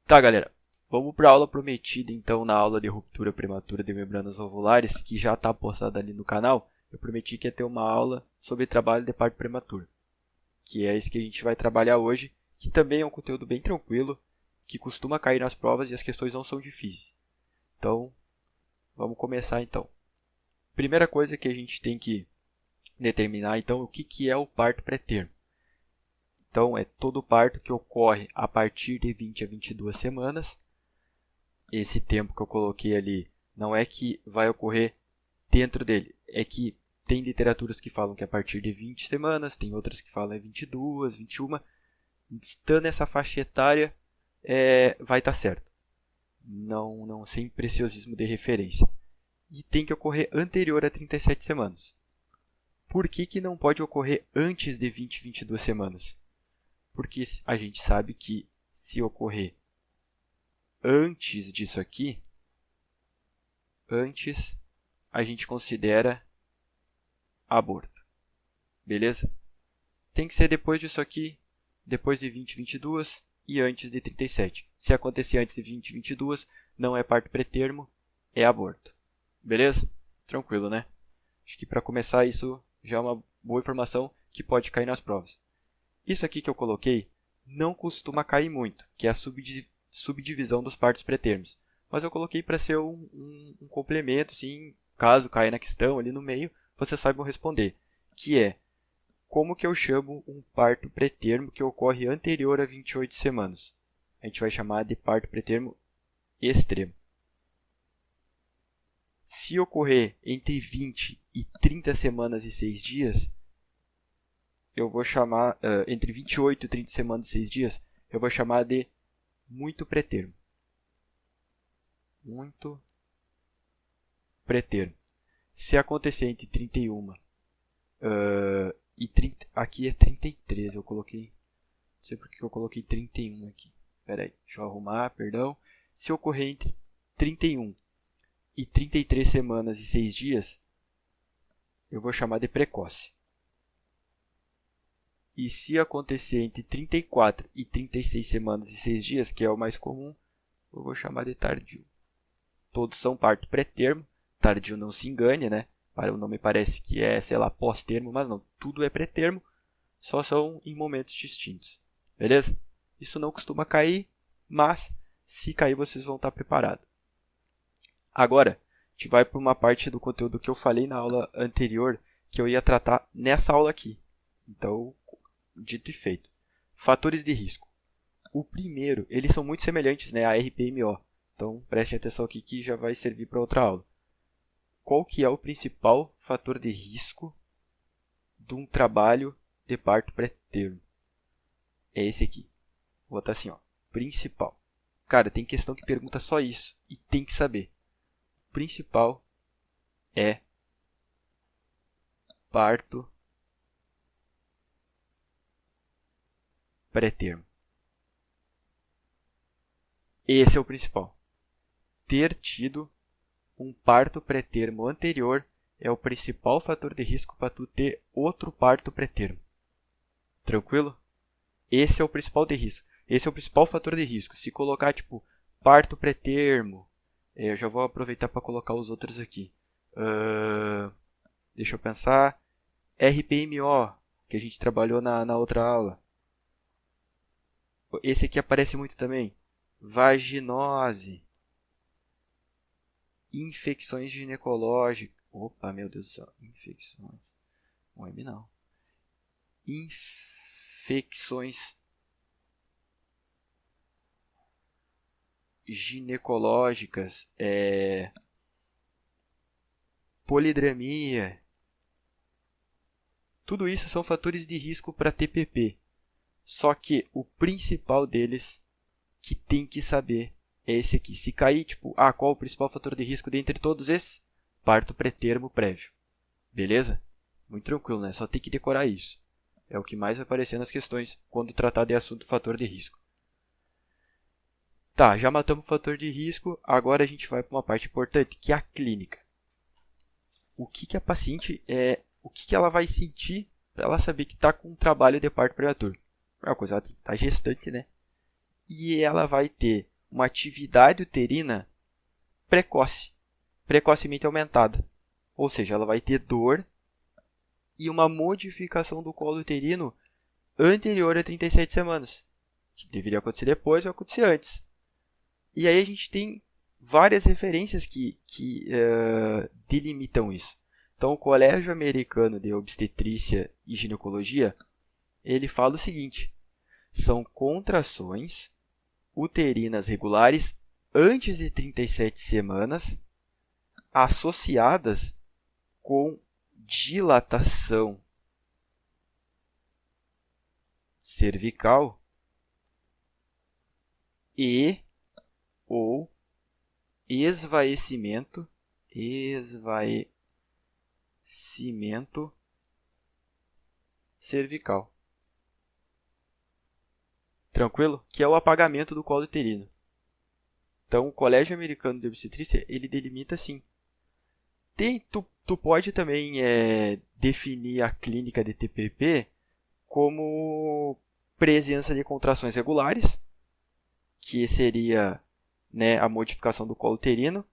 Tá, galera, vamos para a aula prometida, então, na aula de ruptura prematura de membranas ovulares, que já está postada ali no canal. Eu prometi que ia ter uma aula sobre trabalho de parto prematuro, que é esse que a gente vai trabalhar hoje, que também é um conteúdo bem tranquilo, que costuma cair nas provas e as questões não são difíceis. Então, vamos começar então. Primeira coisa que a gente tem que determinar, então, o que é o parto pré-termo. Então, é todo parto que ocorre a partir de 20 a 22 semanas. Esse tempo que eu coloquei ali não é que vai ocorrer dentro dele, é que tem literaturas que falam que é a partir de 20 semanas, tem outras que falam é 22, 21. Estando nessa faixa etária, vai estar certo. Não sem preciosismo de referência. E tem que ocorrer anterior a 37 semanas. Por que não pode ocorrer antes de 20, 22 semanas? Porque a gente sabe que se ocorrer antes disso aqui, a gente considera aborto. Beleza? Tem que ser depois disso aqui, depois de 20, 22 e antes de 37. Se acontecer antes de 20, 22, não é parto pré-termo, é aborto. Beleza? Tranquilo, né? Acho que para começar isso já é uma boa informação que pode cair nas provas. Isso aqui que eu coloquei não costuma cair muito, que é a subdivisão dos partos pré-termos. Mas eu coloquei para ser um complemento, assim, caso caia na questão ali no meio, vocês saibam responder. Que é, como que eu chamo um parto pré-termo que ocorre anterior a 28 semanas? A gente vai chamar de parto pré-termo extremo. Se ocorrer entre 20 e 30 semanas e 6 dias, eu vou chamar, entre 28 e 30 semanas e 6 dias, eu vou chamar de muito pré-termo. Muito pré-termo. Se acontecer entre 31 e 30, aqui é 33, eu coloquei, não sei por que eu coloquei 31 aqui. Espera aí, deixa eu arrumar, perdão. Se ocorrer entre 31 e 33 semanas e 6 dias, eu vou chamar de precoce. E se acontecer entre 34 e 36 semanas e 6 dias, que é o mais comum, eu vou chamar de tardio. Todos são parto pré-termo. Tardio não se engane, né? O nome parece que é, sei lá, pós-termo, mas não. Tudo é pré-termo, só são em momentos distintos. Beleza? Isso não costuma cair, mas se cair vocês vão estar preparados. Agora, a gente vai para uma parte do conteúdo que eu falei na aula anterior, que eu ia tratar nessa aula aqui. Então, dito e feito. Fatores de risco. O primeiro, eles são muito semelhantes, né, a RPMO. Então, prestem atenção aqui que já vai servir para outra aula. Qual que é o principal fator de risco de um trabalho de parto pré-termo? É esse aqui. Vou botar assim, ó, principal. Cara, tem questão que pergunta só isso e tem que saber. O principal é parto pré-termo. Esse é o principal. Ter tido um parto pré-termo anterior é o principal fator de risco para tu ter outro parto pré-termo. Tranquilo? Esse é o principal de risco. Esse é o principal fator de risco. Se colocar tipo parto pré-termo, eu já vou aproveitar para colocar os outros aqui. Deixa eu pensar. RPMO, que a gente trabalhou na outra aula. Esse aqui aparece muito também. Vaginose. Infecções ginecológicas. Opa, meu Deus do céu. Infecções. Um M não. Infecções ginecológicas. Polidramia. Tudo isso são fatores de risco para TPP. Só que o principal deles que tem que saber é esse aqui. Se cair, tipo, qual o principal fator de risco dentre todos esses? Parto pré-termo prévio. Beleza? Muito tranquilo, né? Só tem que decorar isso. É o que mais vai aparecer nas questões quando tratar de assunto fator de risco. Tá, já matamos o fator de risco, agora a gente vai para uma parte importante, que é a clínica. O que a paciente o que ela vai sentir para ela saber que está com um trabalho de parto prematuro? Primeira coisa, ela está gestante, né? E ela vai ter uma atividade uterina precoce, precocemente aumentada. Ou seja, ela vai ter dor e uma modificação do colo uterino anterior a 37 semanas. Que deveria acontecer depois, vai acontecer antes. E aí a gente tem várias referências que delimitam isso. Então, o Colégio Americano de Obstetrícia e Ginecologia, ele fala o seguinte: são contrações uterinas regulares antes de 37 semanas associadas com dilatação cervical e ou esvaecimento cervical. Tranquilo? Que é o apagamento do colo uterino. Então, o Colégio Americano de Obstetrícia, ele delimita assim. Tu pode também definir a clínica de TPP como presença de contrações regulares, que seria, né, a modificação do colo uterino,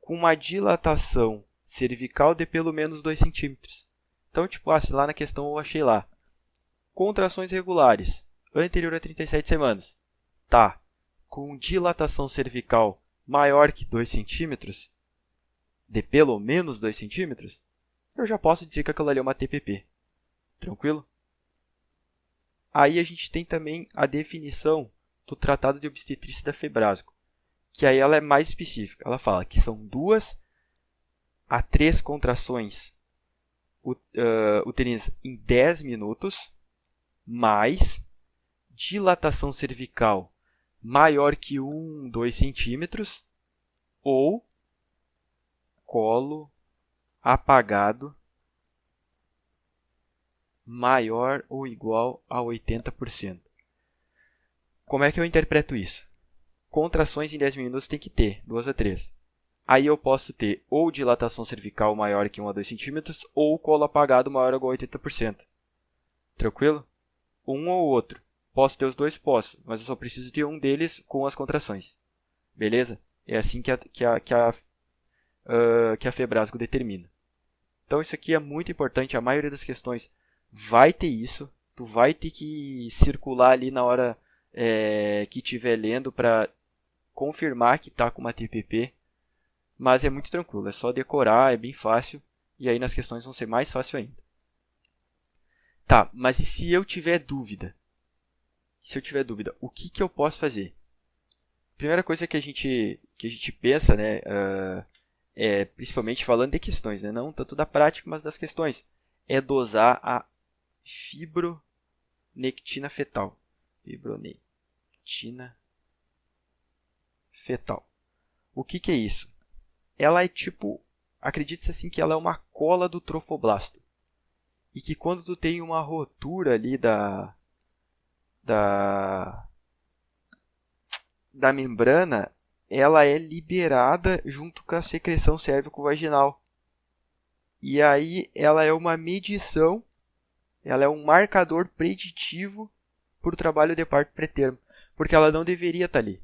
com uma dilatação cervical de pelo menos 2 centímetros. Então, tipo, se lá na questão eu achei lá, contrações regulares, anterior a 37 semanas, tá, com dilatação cervical maior que 2 centímetros, de pelo menos 2 centímetros, eu já posso dizer que aquilo ali é uma TPP. Tranquilo? Aí a gente tem também a definição do Tratado de Obstetrícia da Febrasgo, que aí ela é mais específica. Ela fala que são 2 a 3 contrações uterinas em 10 minutos, mais dilatação cervical maior que 1, 2 centímetros, ou colo apagado maior ou igual a 80%. Como é que eu interpreto isso? Contrações em 10 minutos tem que ter, 2 a 3. Aí eu posso ter ou dilatação cervical maior que 1 a 2 centímetros, ou colo apagado maior ou igual a 80%. Tranquilo? Um ou outro. Posso ter os dois? Posso, mas eu só preciso ter um deles com as contrações. Beleza? É assim que a Febrasgo determina. Então isso aqui é muito importante, a maioria das questões vai ter isso, tu vai ter que circular ali na hora que estiver lendo para confirmar que está com uma TPP, mas é muito tranquilo, é só decorar, é bem fácil, e aí nas questões vão ser mais fácil ainda. Tá, mas e se eu tiver dúvida? O que eu posso fazer? Primeira coisa que a gente pensa, né, principalmente falando de questões, né, não tanto da prática, mas das questões, é dosar a fibronectina fetal. Fibronectina fetal. O que é isso? Ela é tipo, acredite-se assim que ela é uma cola do trofoblasto. E que quando tu tem uma rotura ali da membrana, ela é liberada junto com a secreção cérvico-vaginal. E aí ela é uma medição, ela é um marcador preditivo para o trabalho de parto pré-termo, porque ela não deveria estar ali.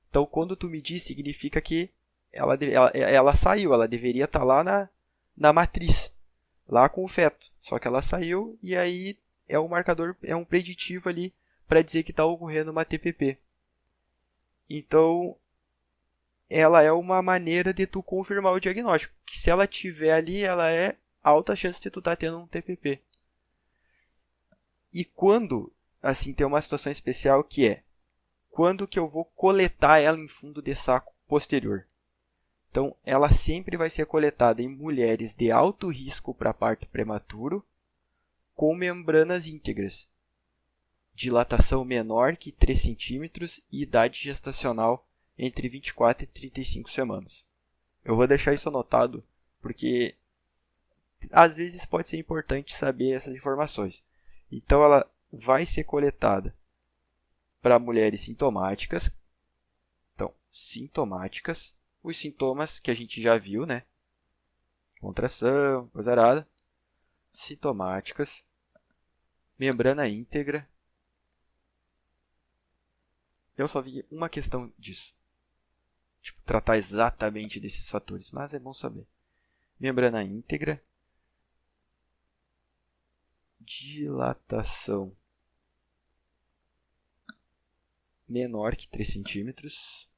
Então, quando tu medir, significa que ela saiu, ela deveria estar lá na matriz, lá com o feto. Só que ela saiu e aí é um marcador, é um preditivo ali para dizer que está ocorrendo uma TPP. Então, ela é uma maneira de tu confirmar o diagnóstico. Que se ela tiver ali, ela é alta chance de tu estar tendo um TPP. E quando, assim, tem uma situação especial que é quando que eu vou coletar ela em fundo de saco posterior. Então, ela sempre vai ser coletada em mulheres de alto risco para parto prematuro com membranas íntegras, dilatação menor que 3 centímetros e idade gestacional entre 24 e 35 semanas. Eu vou deixar isso anotado porque às vezes pode ser importante saber essas informações. Então, ela vai ser coletada para mulheres sintomáticas. Então, sintomáticas, os sintomas que a gente já viu, né? Contração, coisa arada. Sintomáticas, membrana íntegra, Eu só vi uma questão disso. Tipo, tratar exatamente desses fatores, mas é bom saber. Membrana íntegra. Dilatação menor que 3 centímetros.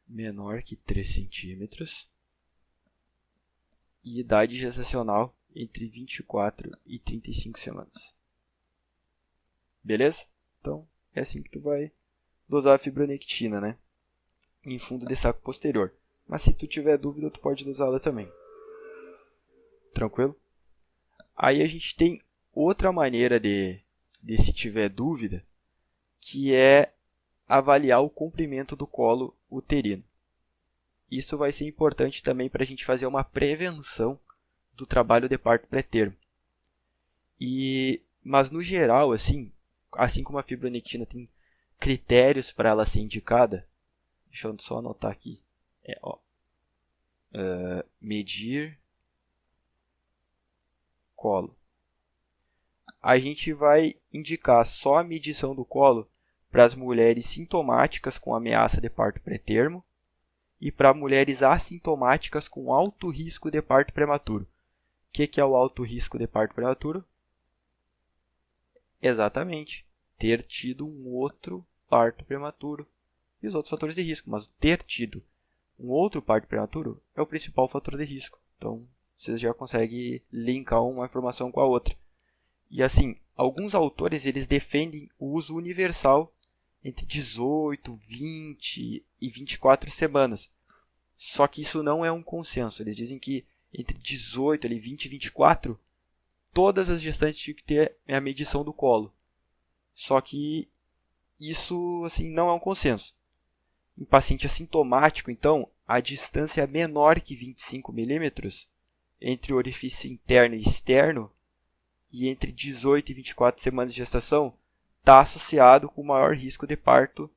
Menor que 3 centímetros. E idade gestacional entre 24 e 35 semanas. Beleza? Então, é assim que tu vai dosar a fibronectina, né? Em fundo de saco posterior. Mas se tu tiver dúvida, tu pode dosá-la também. Tranquilo? Aí a gente tem outra maneira de se tiver dúvida, que é avaliar o comprimento do colo uterino. Isso vai ser importante também para a gente fazer uma prevenção do trabalho de parto pré-termo. Mas no geral, assim como a fibronectina tem critérios para ela ser indicada, deixa eu só anotar aqui, medir colo. A gente vai indicar só a medição do colo para as mulheres sintomáticas com ameaça de parto pré-termo e para mulheres assintomáticas com alto risco de parto prematuro. O que é o alto risco de parto prematuro? Exatamente, ter tido um outro parto prematuro e os outros fatores de risco, mas ter tido um outro parto prematuro é o principal fator de risco. Então, vocês já conseguem linkar uma informação com a outra. E assim, alguns autores eles defendem o uso universal entre 18, 20 e 24 semanas. Só que isso não é um consenso. Eles dizem que entre 18, 20 e 24, todas as gestantes tinham que ter a medição do colo. Só que isso assim, não é um consenso. Em paciente assintomático, então, a distância menor que 25 milímetros entre o orifício interno e externo e entre 18 e 24 semanas de gestação está associado com maior risco de parto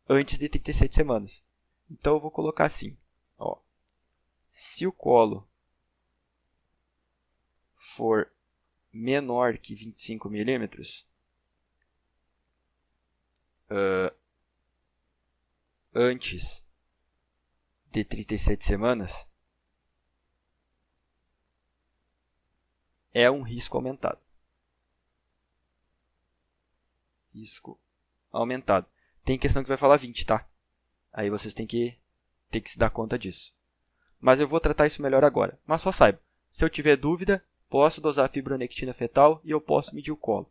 antes de 37 semanas. Então, eu vou colocar assim. Se o colo for menor que 25 milímetros, antes de 37 semanas, é um risco aumentado. Risco aumentado. Tem questão que vai falar 20, tá? Aí vocês têm que se dar conta disso. Mas eu vou tratar isso melhor agora. Mas só saiba, se eu tiver dúvida, posso dosar a fibronectina fetal e eu posso medir o colo.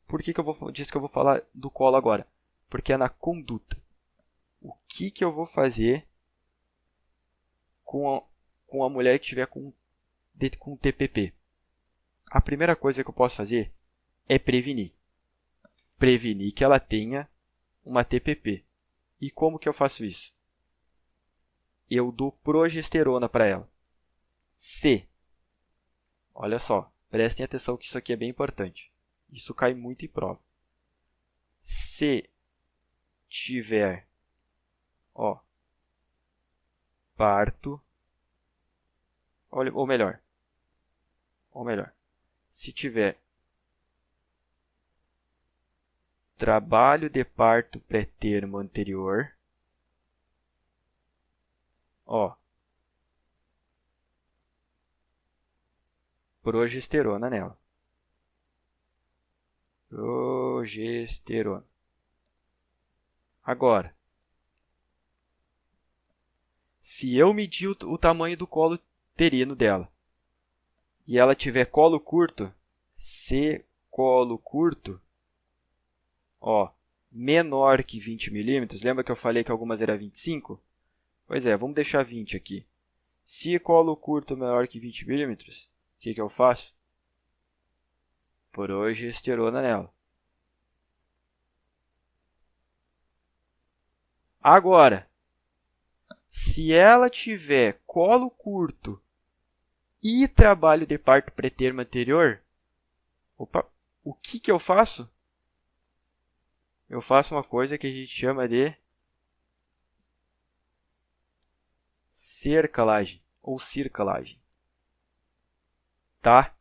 Por que eu disse que eu vou falar do colo agora? Porque é na conduta. O que eu vou fazer com a mulher que estiver com TPP? A primeira coisa que eu posso fazer é prevenir. Prevenir que ela tenha uma TPP. E como que eu faço isso? Eu dou progesterona para ela. Olha só, prestem atenção que isso aqui é bem importante. Isso cai muito em prova. Se tiver parto, ou melhor, se tiver trabalho de parto pré-termo anterior, progesterona nela. Progesterona. Agora, se eu medir o tamanho do colo uterino dela e ela tiver colo curto, se colo curto, menor que 20 milímetros, lembra que eu falei que algumas eram 25? Pois é, vamos deixar 20 aqui. Se colo curto menor que 20 milímetros, o que eu faço? Progesterona nela. Agora, se ela tiver colo curto e trabalho de parto pré-termo anterior, o que eu faço? Eu faço uma coisa que a gente chama de cerclagem ou circlagem. Tá?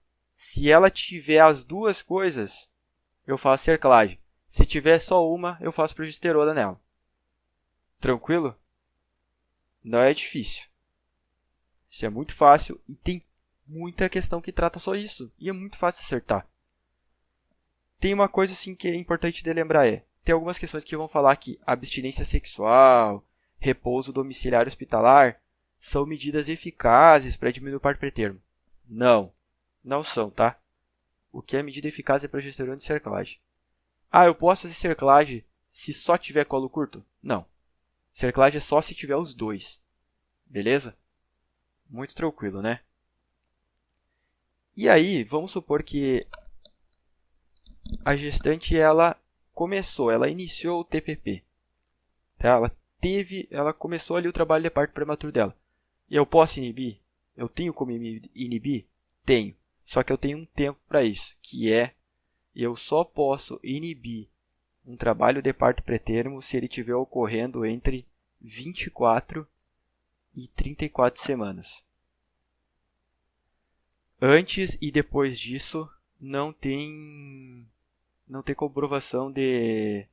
Se ela tiver as duas coisas, eu faço cerclagem. Se tiver só uma, eu faço progesterona nela. Tranquilo? Não é difícil. Isso é muito fácil e tem muita questão que trata só isso. E é muito fácil acertar. Tem uma coisa assim que é importante de lembrar tem algumas questões que vão falar que abstinência sexual, repouso domiciliar hospitalar são medidas eficazes para diminuir o parto pretermo. Não, não são, tá? O que é medida eficaz é progesterona e cerclagem. Ah, eu posso fazer cerclagem se só tiver colo curto? Não. Cerclagem é só se tiver os dois. Beleza? Muito tranquilo, né? E aí, vamos supor que a gestante ela iniciou o TPP. Tá? Ela começou ali o trabalho de parto prematuro dela. E eu posso inibir? Eu tenho como inibir? Tenho. Só que eu tenho um tempo para isso, que é eu só posso inibir um trabalho de parto pretermo se ele estiver ocorrendo entre 24 e 34 semanas. Antes e depois disso, não tem comprovação de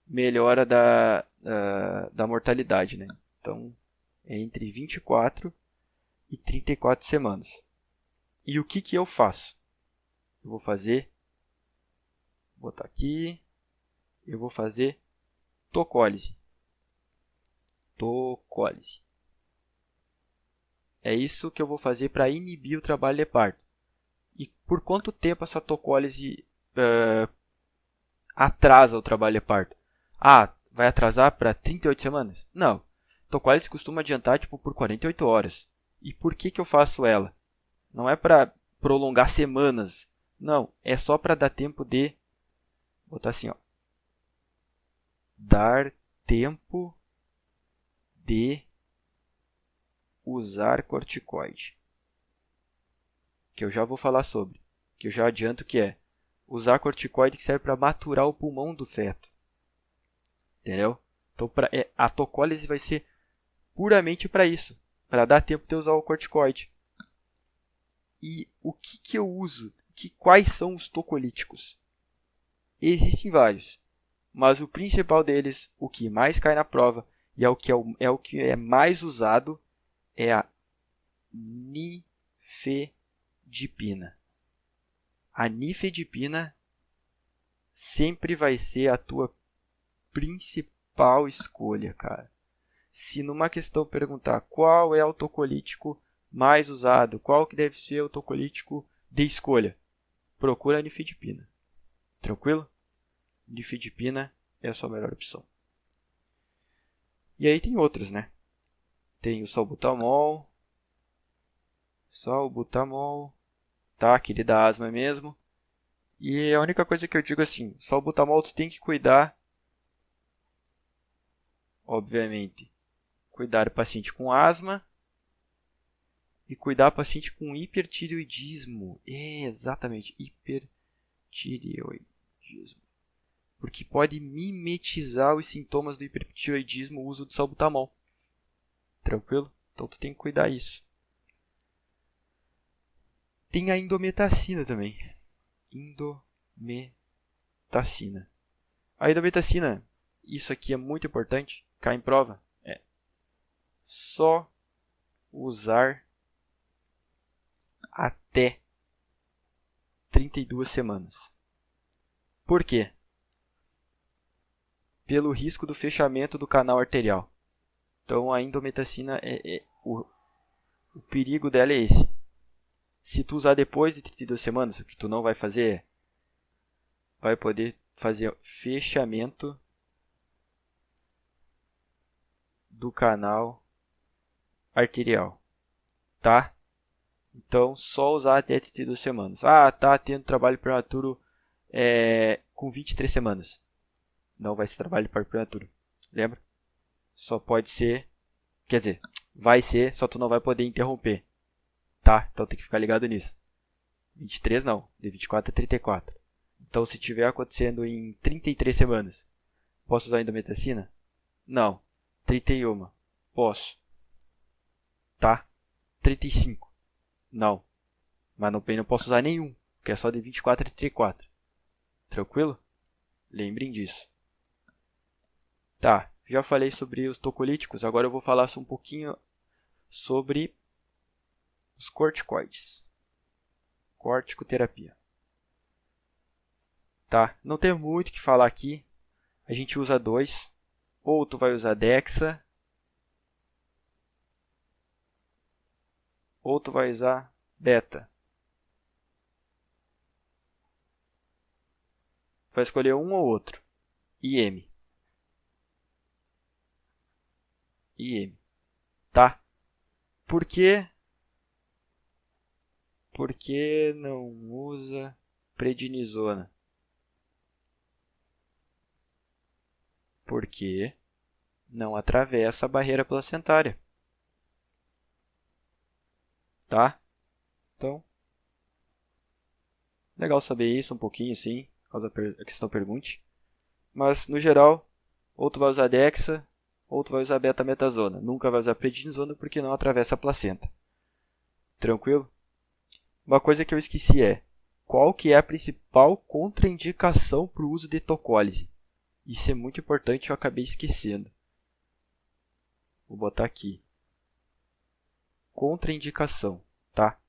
melhora da mortalidade, né? Então, é entre 24 e 34 semanas. E o que eu faço? Eu vou botar aqui, eu vou fazer tocólise. Tocólise. É isso que eu vou fazer para inibir o trabalho de parto. E por quanto tempo essa tocólise atrasa o trabalho de parto? Ah, vai atrasar para 38 semanas? Não. Tocólise costuma adiantar por 48 horas. E por que eu faço ela? Não é para prolongar semanas. Não, é só para dar tempo de... Vou botar assim, ó. Dar tempo de usar corticoide. Que eu já vou falar sobre. Que eu já adianto que é usar corticoide que serve para maturar o pulmão do feto. Entendeu? Então, a tocólise vai ser puramente para isso. Para dar tempo de usar o corticoide. E o que eu uso? Quais são os tocolíticos? Existem vários. Mas o principal deles, o que mais cai na prova, e é o que é mais usado, é a nifedipina. A nifedipina sempre vai ser a tua principal escolha, cara. Se numa questão perguntar qual é o tocolítico mais usado, qual que deve ser o tocolítico de escolha, procura a nifedipina. Tranquilo? Nifedipina é a sua melhor opção. E aí tem outros, né? Tem o salbutamol, tá? Aquele da asma mesmo. E a única coisa que eu digo assim, salbutamol tu tem que cuidar, obviamente, cuidar do paciente com asma e cuidar do paciente com hipertireoidismo. Exatamente, hipertireoidismo. Porque pode mimetizar os sintomas do hipertireoidismo o uso do salbutamol. Tranquilo? Então tu tem que cuidar disso. Tem a indometacina também. Indometacina. A indometacina, isso aqui é muito importante, cai em prova, é só usar até 32 semanas. Por quê? Pelo risco do fechamento do canal arterial. Então a indometacina, o perigo dela é esse. Se tu usar depois de 32 semanas, o que tu não vai fazer vai poder fazer fechamento do canal arterial, tá? Então, só usar até 32 semanas. Ah, tá tendo trabalho prematuro com 23 semanas. Não vai ser trabalho de parto prematuro. Lembra? Só pode ser... Quer dizer, vai ser, só tu não vai poder interromper. Tá? Então tem que ficar ligado nisso. 23 não, de 24 a 34. Então, se tiver acontecendo em 33 semanas, posso usar indometacina? Não. 31. Posso. Tá? 35. Não. Mas não posso usar nenhum. que é só de 24 e 34. Tranquilo? Lembrem disso. Tá, já falei sobre os tocolíticos, agora eu vou falar um pouquinho sobre os corticoides. Corticoterapia. Tá, não tem muito o que falar aqui. A gente usa dois. Ou tu vai usar Dexa, ou tu vai usar Beta. Vai escolher um ou outro. IM. IM. Tá? Por que não usa prednisona? Porque não atravessa a barreira placentária. Tá? Então, legal saber isso um pouquinho, sim, caso a questão pergunte. Mas, no geral, ou tu vai usar Dexa, ou tu vai usar betametasona. Nunca vai usar prednisona porque não atravessa a placenta. Tranquilo? Uma coisa que eu esqueci é, qual que é a principal contraindicação para o uso de tocólise? Isso é muito importante, eu acabei esquecendo. Vou botar aqui. Contraindicação, tá?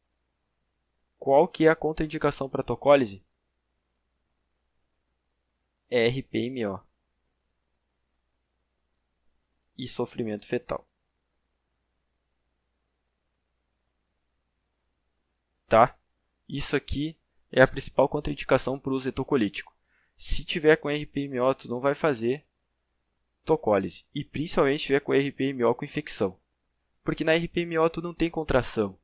Qual que é a contraindicação para tocólise? RPMO. E sofrimento fetal. Tá? Isso aqui é a principal contraindicação para o uso de tocolítico. Se tiver com RPMO, tu não vai fazer tocólise. E principalmente se tiver com RPMO com infecção. Porque na RPMO tu não tem contração.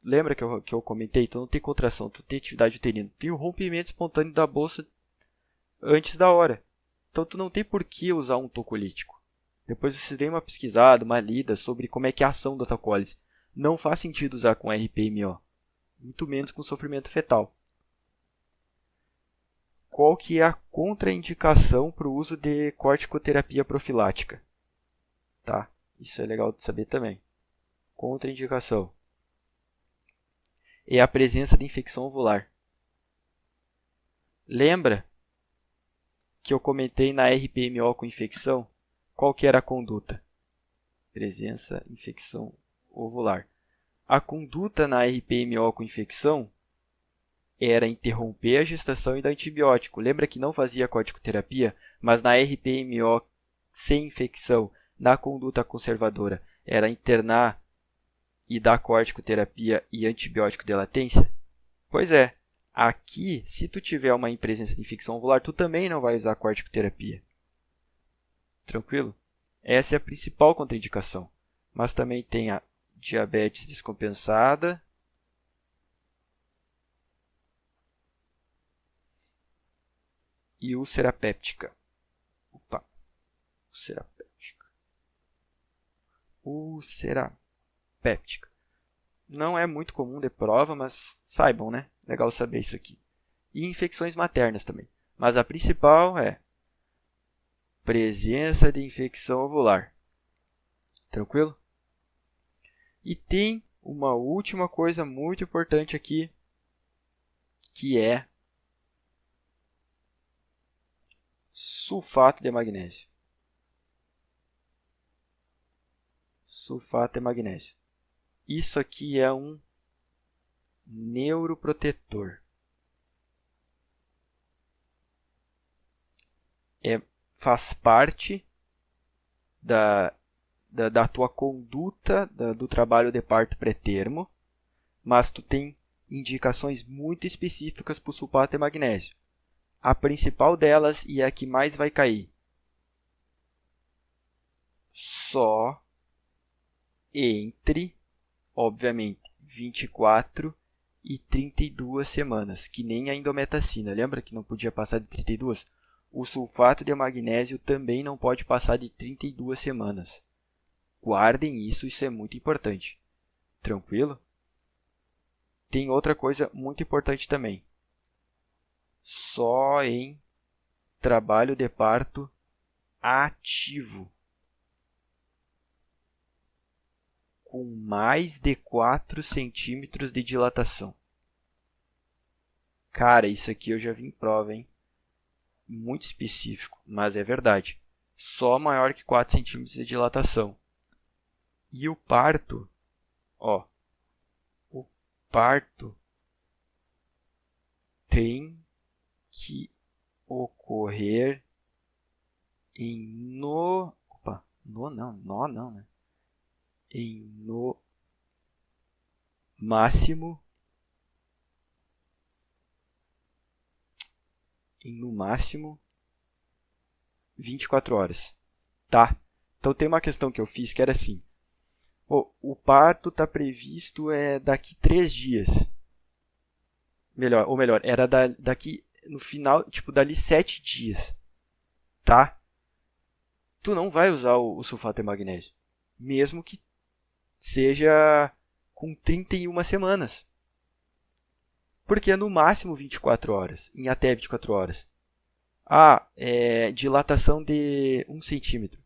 Lembra que eu comentei? Tu não tem contração, tu tem atividade uterina. Tu tem o rompimento espontâneo da bolsa antes da hora. Então tu não tem por que usar um tocolítico. Depois vocês deem uma pesquisada, uma lida sobre como é que é a ação da tocólise. Não faz sentido usar com RPMO. Muito menos com sofrimento fetal. Qual que é a contraindicação para o uso de corticoterapia profilática? Tá? Isso é legal de saber também. Contraindicação é a presença de infecção ovular. Lembra que eu comentei na RPMO com infecção? Qual que era a conduta? Presença, infecção ovular. A conduta na RPMO com infecção era interromper a gestação e dar antibiótico. Lembra que não fazia corticoterapia, mas na RPMO sem infecção, na conduta conservadora, era internar e dar corticoterapia e antibiótico de latência? Pois é, aqui, se tu tiver uma presença de infecção ovular, tu também não vai usar corticoterapia. Tranquilo? Essa é a principal contraindicação. Mas também tem a diabetes descompensada e úlcera péptica. Opa, úlcera péptica. Úlcera péptica. Não é muito comum de prova, mas saibam, né? Legal saber isso aqui. E infecções maternas também. Mas a principal é presença de infecção ovular. Tranquilo? E tem uma última coisa muito importante aqui, que é sulfato de magnésio. Sulfato de magnésio. Isso aqui é um neuroprotetor. Faz parte da tua conduta do trabalho de parto pré-termo, mas tu tem indicações muito específicas para o sulfato de magnésio. A principal delas, e a que mais vai cair, só entre, obviamente, 24 e 32 semanas, que nem a indometacina. Lembra que não podia passar de 32? O sulfato de magnésio também não pode passar de 32 semanas. Guardem isso, isso é muito importante. Tranquilo? Tem outra coisa muito importante também. Só em trabalho de parto ativo, com mais de 4 centímetros de dilatação. Cara, isso aqui eu já vi em prova, hein? Muito específico, mas é verdade. Só maior que 4 centímetros de dilatação. E o parto, ó, o parto tem que ocorrer em no não, né? Em no máximo 24 horas, tá? Então tem uma questão que eu fiz que era assim: o parto está previsto daqui 3 dias. Melhor, era daqui no final, tipo, dali 7 dias, tá? Tu não vai usar o sulfato de magnésio, mesmo que seja com 31 semanas. Porque é no máximo 24 horas, em até 24 horas. Dilatação de 1 centímetro.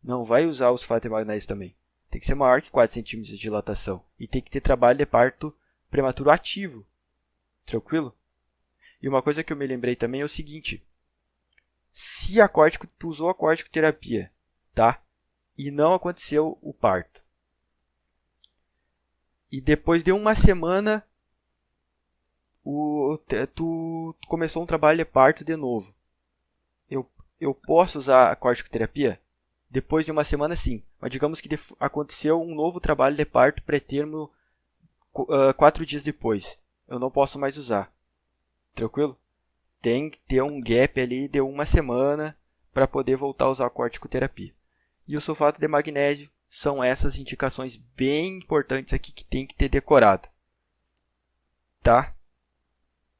Não vai usar o sulfato de magnésio também. Tem que ser maior que 4 centímetros de dilatação. E tem que ter trabalho de parto prematuro ativo. Tranquilo? E uma coisa que eu me lembrei também é o seguinte. Se tu usou a corticoterapia, tá? E não aconteceu o parto. E depois de uma semana, tu começou um trabalho de parto de novo. Eu posso usar a corticoterapia? Depois de uma semana, sim. Mas digamos que aconteceu um novo trabalho de parto pré-termo 4 dias depois. Eu não posso mais usar. Tranquilo? Tem que ter um gap ali de uma semana para poder voltar a usar a corticoterapia. E o sulfato de magnésio são essas indicações bem importantes aqui que tem que ter decorado. Tá?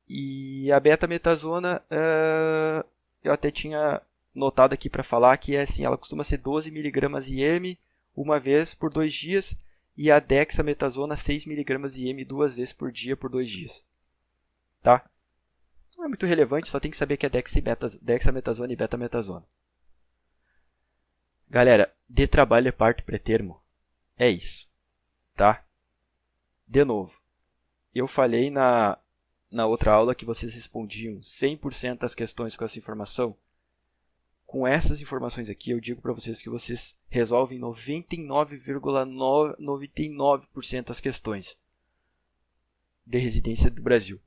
E a betametasona, eu até tinha notado aqui para falar que assim, ela costuma ser 12 mg IM uma vez por 2 dias e a dexametasona 6 mg IM 2 vezes por dia por 2 dias. Tá? Não é muito relevante, só tem que saber que é dexametasona e betametasona. Galera, de trabalho é parto pré-termo. É isso. Tá? De novo, eu falei na outra aula que vocês respondiam 100% das questões com essa informação. Com essas informações aqui, eu digo para vocês que vocês resolvem 99,99% das questões de residência do Brasil.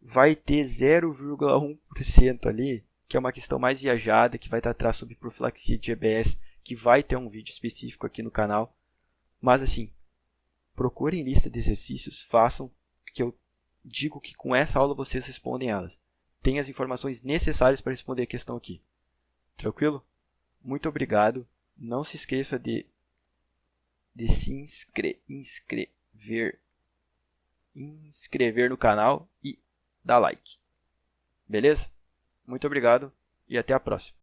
Vai ter 0,1% ali, que é uma questão mais viajada, que vai tratar sobre profilaxia de EBS, que vai ter um vídeo específico aqui no canal. Mas assim, procurem lista de exercícios, façam, que eu digo que com essa aula vocês respondem elas. Tem as informações necessárias para responder a questão aqui. Tranquilo? Muito obrigado. Não se esqueça de se inscrever no canal e dar like. Beleza? Muito obrigado e até a próxima.